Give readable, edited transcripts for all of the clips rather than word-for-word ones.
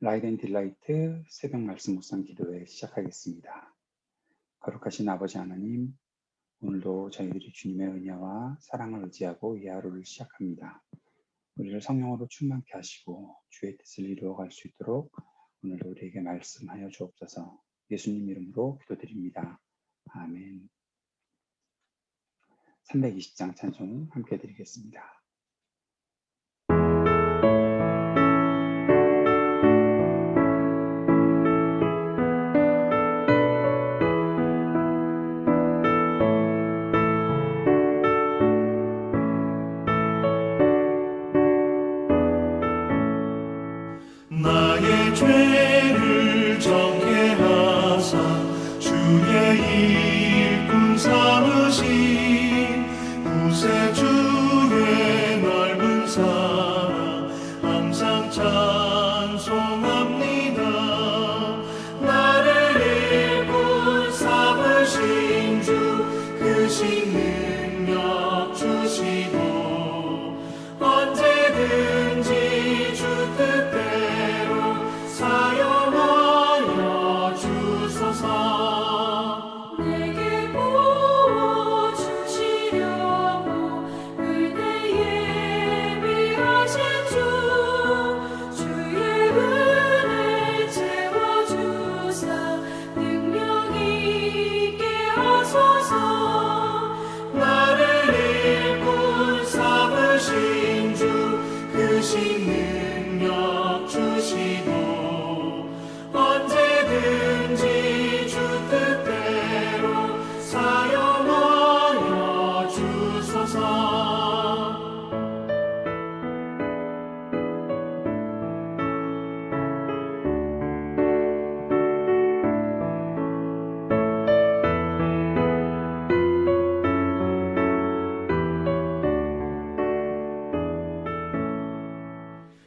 라이드 앤 딜라이트 새벽 말씀 묵상 기도회 시작하겠습니다. 거룩하신 아버지 하나님, 오늘도 저희들이 주님의 은혜와 사랑을 의지하고 이 하루를 시작합니다. 우리를 성령으로 충만케 하시고 주의 뜻을 이루어갈 수 있도록 오늘도 우리에게 말씀하여 주옵소서. 예수님 이름으로 기도드립니다. 아멘. 320장 찬송 함께 드리겠습니다. 나의 죄를 정케 하사 주의 일꾼 삼으신 구세주의 넓은 사랑 항상 찬송합니다. 나를 일꾼 삼으신 주 크신 능력 주시고 언제든지 주 뜻대로 사용하여 주소서. 내게 부어주시려고 의대 예비하신 주 주의 은혜 채워주사 능력 있게 하소서. 나를 일꾼 삼으신 주 크신 능력 주시고 언제든지 주 뜻대로 사용하여 주소서.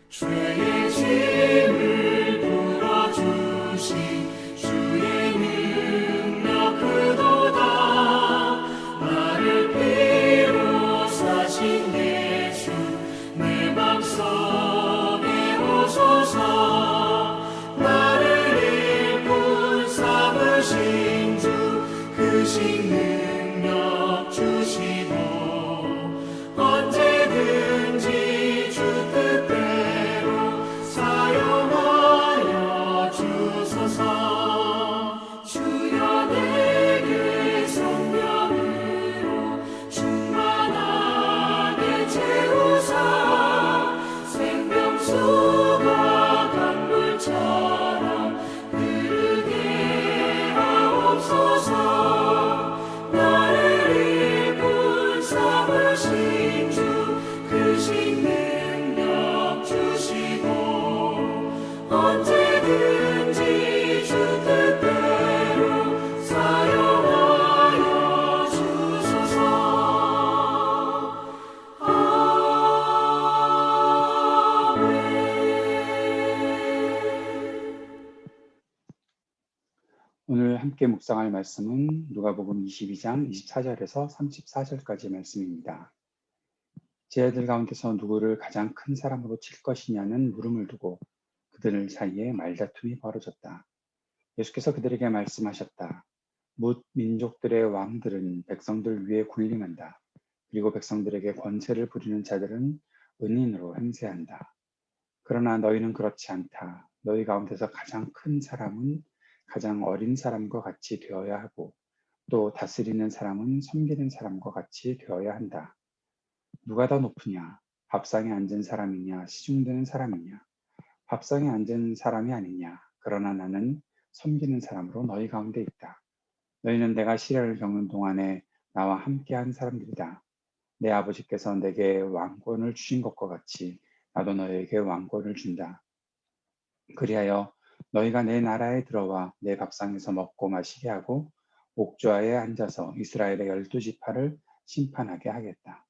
죄의 짐을 풀어주신 주의 능력 크도다. 나를 피로 사신 예수 내 맘속에 오소서. 나를 일꾼 삼으신 주 크신 능력 주시고 언제든지 주 뜻대로 사용하여 주소서. 주여 내게 성령으로 충만하게 채우사 생명수가 강물처럼 흐르게 하옵소서. 나를 일꾼 삼으신 주 크신 능력 주시고 언제든지 주 뜻대로 사용하여 주소서. 오늘 함께 묵상할 말씀은 누가복음 22장 24절에서 34절까지의 말씀입니다. 제 아들 가운데서 누구를 가장 큰 사람으로 칠 것이냐는 물음을 두고 그들 사이에 말다툼이 벌어졌다. 예수께서 그들에게 말씀하셨다. 뭇 민족들의 왕들은 백성들 위에 군림한다. 그리고 백성들에게 권세를 부리는 자들은 은인으로 행세한다. 그러나 너희는 그렇지 않다. 너희 가운데서 가장 큰 사람은 가장 어린 사람과 같이 되어야 하고 또 다스리는 사람은 섬기는 사람과 같이 되어야 한다. 누가 더 높으냐? 밥상에 앉은 사람이냐? 시중드는 사람이냐? 밥상에 앉은 사람이 아니냐? 그러나 나는 섬기는 사람으로 너희 가운데 있다. 너희는 내가 시련을 겪는 동안에 나와 함께한 사람들이다. 내 아버지께서 내게 왕권을 주신 것과 같이 나도 너희에게 왕권을 준다. 그리하여 너희가 내 나라에 들어와 내 밥상에서 먹고 마시게 하고 옥좌에 앉아서 이스라엘의 12지파를 심판하게 하겠다.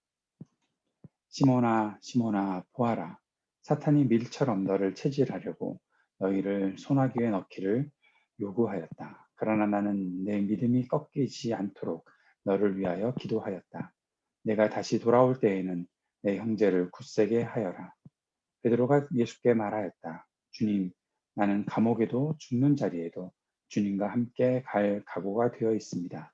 시몬아 시몬아 보아라. 사탄이 밀처럼 너를 체질하려고 너희를 소나기에 넣기를 요구하였다. 그러나 나는 내 믿음이 꺾이지 않도록 너를 위하여 기도하였다. 내가 다시 돌아올 때에는 내 형제를 굳세게 하여라. 베드로가 예수께 말하였다. 주님, 나는 감옥에도 죽는 자리에도 주님과 함께 갈 각오가 되어 있습니다.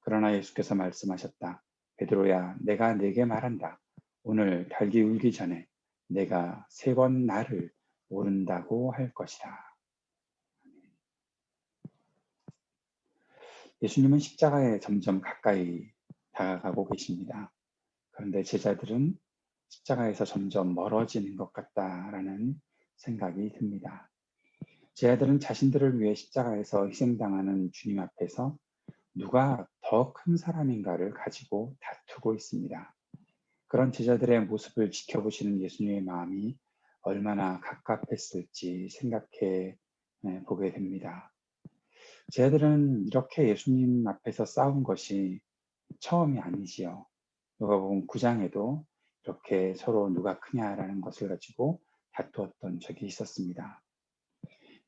그러나 예수께서 말씀하셨다. 베드로야, 내가 네게 말한다. 오늘 닭이 울기 전에 내가 3번 나를 모른다고 할 것이다. 예수님은 십자가에 점점 가까이 다가가고 계십니다. 그런데 제자들은 십자가에서 점점 멀어지는 것 같다라는 생각이 듭니다. 제자들은 자신들을 위해 십자가에서 희생당하는 주님 앞에서 누가 더 큰 사람인가를 가지고 다투고 있습니다. 그런 제자들의 모습을 지켜보시는 예수님의 마음이 얼마나 갑갑했을지 생각해 보게 됩니다. 제자들은 이렇게 예수님 앞에서 싸운 것이 처음이 아니지요. 누가복음 9장에도 이렇게 서로 누가 크냐라는 것을 가지고 다투었던 적이 있었습니다.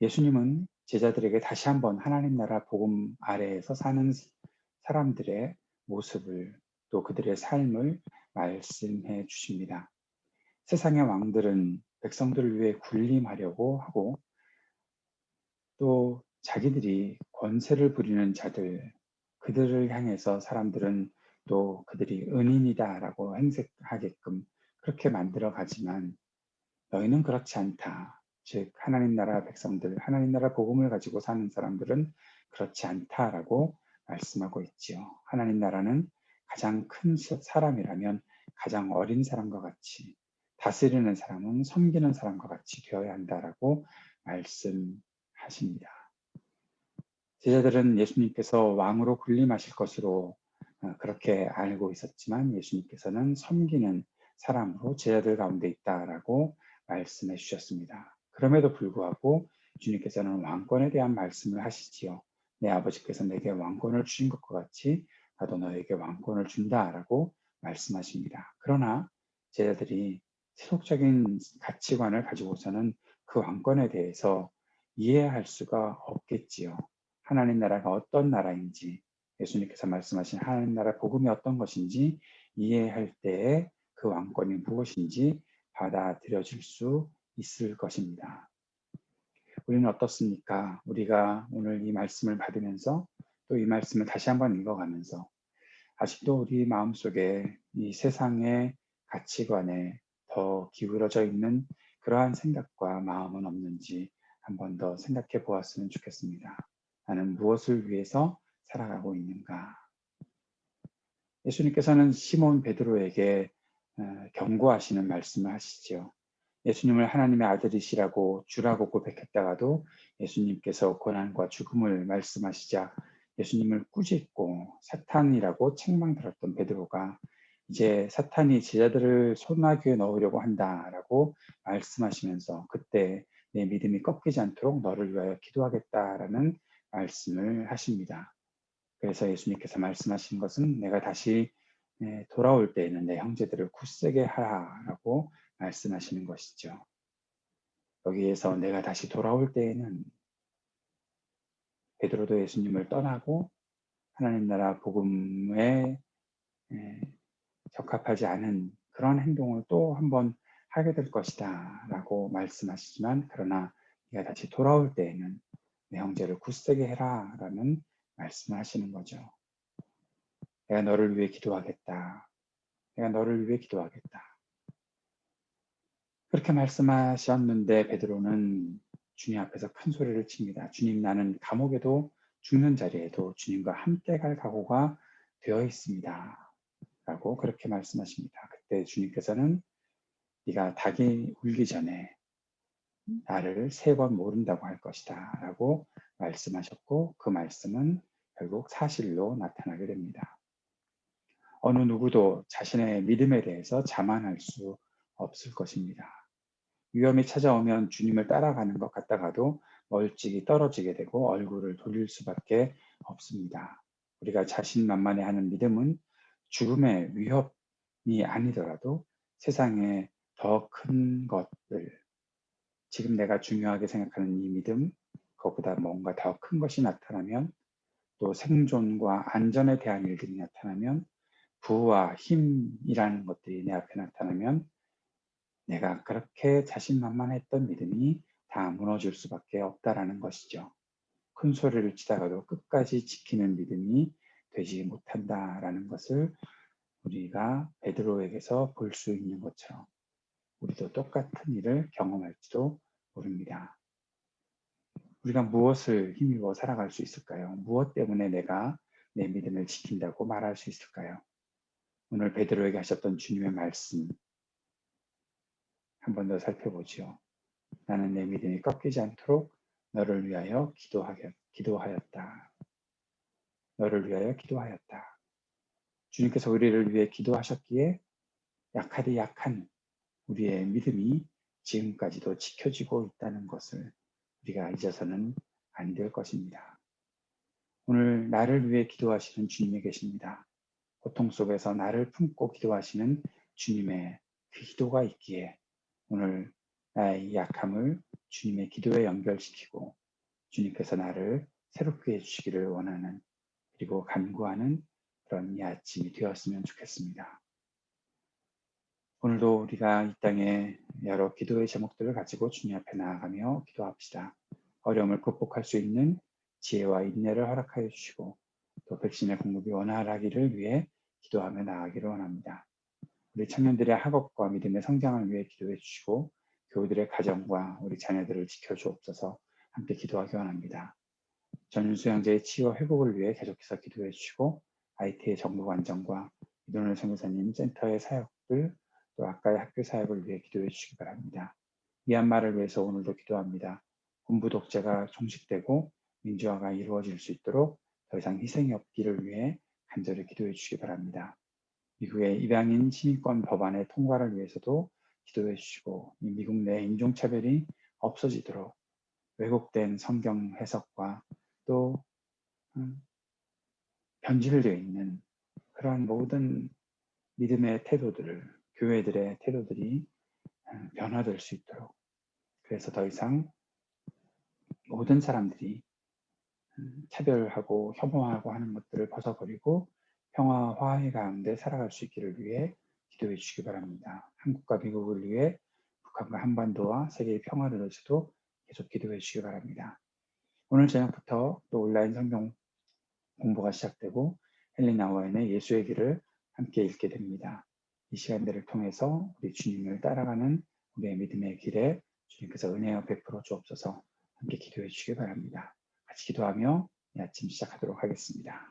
예수님은 제자들에게 다시 한번 하나님 나라 복음 아래에서 사는 사람들의 모습을 또 그들의 삶을 말씀해 주십니다. 세상의 왕들은 백성들을 위해 군림하려고 하고 또 자기들이 권세를 부리는 자들, 그들을 향해서 사람들은 또 그들이 은인이다라고 행색하게끔 그렇게 만들어 가지만 너희는 그렇지 않다. 즉 하나님 나라 백성들, 하나님 나라 복음을 가지고 사는 사람들은 그렇지 않다라고 말씀하고 있지요. 하나님 나라는 가장 큰 사람이라면 가장 어린 사람과 같이, 다스리는 사람은 섬기는 사람과 같이 되어야 한다라고 말씀하십니다. 제자들은 예수님께서 왕으로 군림하실 것으로 그렇게 알고 있었지만 예수님께서는 섬기는 사람으로 제자들 가운데 있다라고 말씀해 주셨습니다. 그럼에도 불구하고 주님께서는 왕권에 대한 말씀을 하시지요. 내 아버지께서 내게 왕권을 주신 것과 같이 나도 너에게 왕권을 준다라고 말씀하십니다. 그러나 제자들이 세속적인 가치관을 가지고서는 그 왕권에 대해서 이해할 수가 없겠지요. 하나님 나라가 어떤 나라인지, 예수님께서 말씀하신 하나님 나라 복음이 어떤 것인지 이해할 때에 그 왕권이 무엇인지 받아들여질 수 있을 것입니다. 우리는 어떻습니까? 우리가 오늘 이 말씀을 받으면서 또 이 말씀을 다시 한번 읽어가면서 아직도 우리 마음속에 이 세상의 가치관에 더 기울어져 있는 그러한 생각과 마음은 없는지 한 번 더 생각해 보았으면 좋겠습니다. 나는 무엇을 위해서 살아가고 있는가? 예수님께서는 시몬 베드로에게 경고하시는 말씀을 하시죠. 예수님을 하나님의 아들이시라고 주라고 고백했다가도 예수님께서 고난과 죽음을 말씀하시자 예수님을 꾸짖고 사탄이라고 책망 들었던 베드로가 이제 사탄이 제자들을 소나귀에 넣으려고 한다라고 말씀하시면서 그때 내 믿음이 꺾이지 않도록 너를 위하여 기도하겠다라는 말씀을 하십니다. 그래서 예수님께서 말씀하신 것은 내가 다시 돌아올 때에는 내 형제들을 굳세게 하라라고 말씀하시는 것이죠. 여기에서 내가 다시 돌아올 때에는 베드로도 예수님을 떠나고 하나님 나라 복음에 적합하지 않은 그런 행동을 또 한번 하게 될 것이다 라고 말씀하시지만 그러나 내가 다시 돌아올 때에는 내 형제를 굳세게 해라 라는 말씀을 하시는 거죠. 내가 너를 위해 기도하겠다. 내가 너를 위해 기도하겠다. 그렇게 말씀하셨는데 베드로는 주님 앞에서 큰 소리를 칩니다. 주님, 나는 감옥에도 죽는 자리에도 주님과 함께 갈 각오가 되어 있습니다. 라고 그렇게 말씀하십니다. 그때 주님께서는 네가 닭이 울기 전에 나를 3번 모른다고 할 것이다. 라고 말씀하셨고 그 말씀은 결국 사실로 나타나게 됩니다. 어느 누구도 자신의 믿음에 대해서 자만할 수 없을 것입니다. 위험이 찾아오면 주님을 따라가는 것 같다가도 멀찍이 떨어지게 되고 얼굴을 돌릴 수밖에 없습니다. 우리가 자신만만해하는 믿음은 죽음의 위협이 아니더라도 세상에 더 큰 것들, 지금 내가 중요하게 생각하는 이 믿음, 그것보다 뭔가 더 큰 것이 나타나면 또 생존과 안전에 대한 일들이 나타나면 부와 힘이라는 것들이 내 앞에 나타나면 내가 그렇게 자신만만했던 믿음이 다 무너질 수밖에 없다라는 것이죠. 큰 소리를 치다가도 끝까지 지키는 믿음이 되지 못한다라는 것을 우리가 베드로에게서 볼 수 있는 것처럼 우리도 똑같은 일을 경험할지도 모릅니다. 우리가 무엇을 힘입어 살아갈 수 있을까요? 무엇 때문에 내가 내 믿음을 지킨다고 말할 수 있을까요? 오늘 베드로에게 하셨던 주님의 말씀 한 번 더 살펴보지요. 나는 내 믿음이 꺾이지 않도록 너를 위하여 기도하였다. 너를 위하여 기도하였다. 주님께서 우리를 위해 기도하셨기에 약하디 약한 우리의 믿음이 지금까지도 지켜지고 있다는 것을 우리가 잊어서는 안 될 것입니다. 오늘 나를 위해 기도하시는 주님이 계십니다. 고통 속에서 나를 품고 기도하시는 주님의 그 기도가 있기에 오늘 나의 약함을 주님의 기도에 연결시키고 주님께서 나를 새롭게 해주시기를 원하는 그리고 간구하는 그런 이 아침이 되었으면 좋겠습니다. 오늘도 우리가 이 땅에 여러 기도의 제목들을 가지고 주님 앞에 나아가며 기도합시다. 어려움을 극복할 수 있는 지혜와 인내를 허락하여 주시고 또 백신의 공급이 원활하기를 위해 기도하며 나아가기를 원합니다. 우리 청년들의 학업과 믿음의 성장을 위해 기도해 주시고 교우들의 가정과 우리 자녀들을 지켜주옵소서 함께 기도하기 원합니다. 전윤수양자의 치유와 회복을 위해 계속해서 기도해 주시고 IT의 정보 안정과 이don을 선교사님 센터의 사역들 또 아까의 학교 사역을 위해 기도해 주시기 바랍니다. 미얀마를 위해서 오늘도 기도합니다. 군부 독재가 종식되고 민주화가 이루어질 수 있도록 더 이상 희생이 없기를 위해 간절히 기도해 주시기 바랍니다. 미국의 입양인 시민권 법안의 통과를 위해서도 기도해 주시고 이 미국 내 인종차별이 없어지도록 왜곡된 성경 해석과 또 변질되어 있는 그러한 모든 믿음의 태도들을 교회들의 태도들이 변화될 수 있도록 그래서 더 이상 모든 사람들이 차별하고 혐오하고 하는 것들을 벗어버리고 평화 화해 가운데 살아갈 수 있기를 위해 기도해 주시기 바랍니다. 한국과 미국을 위해 북한과 한반도와 세계의 평화를 위해서도 계속 기도해 주시기 바랍니다. 오늘 저녁부터 또 온라인 성경 공부가 시작되고 헬리나 와인의 예수의 길을 함께 읽게 됩니다. 이 시간들을 통해서 우리 주님을 따라가는 우리의 믿음의 길에 주님께서 은혜와 베풀어 주옵소서 함께 기도해 주시기 바랍니다. 같이 기도하며 이 아침 시작하도록 하겠습니다.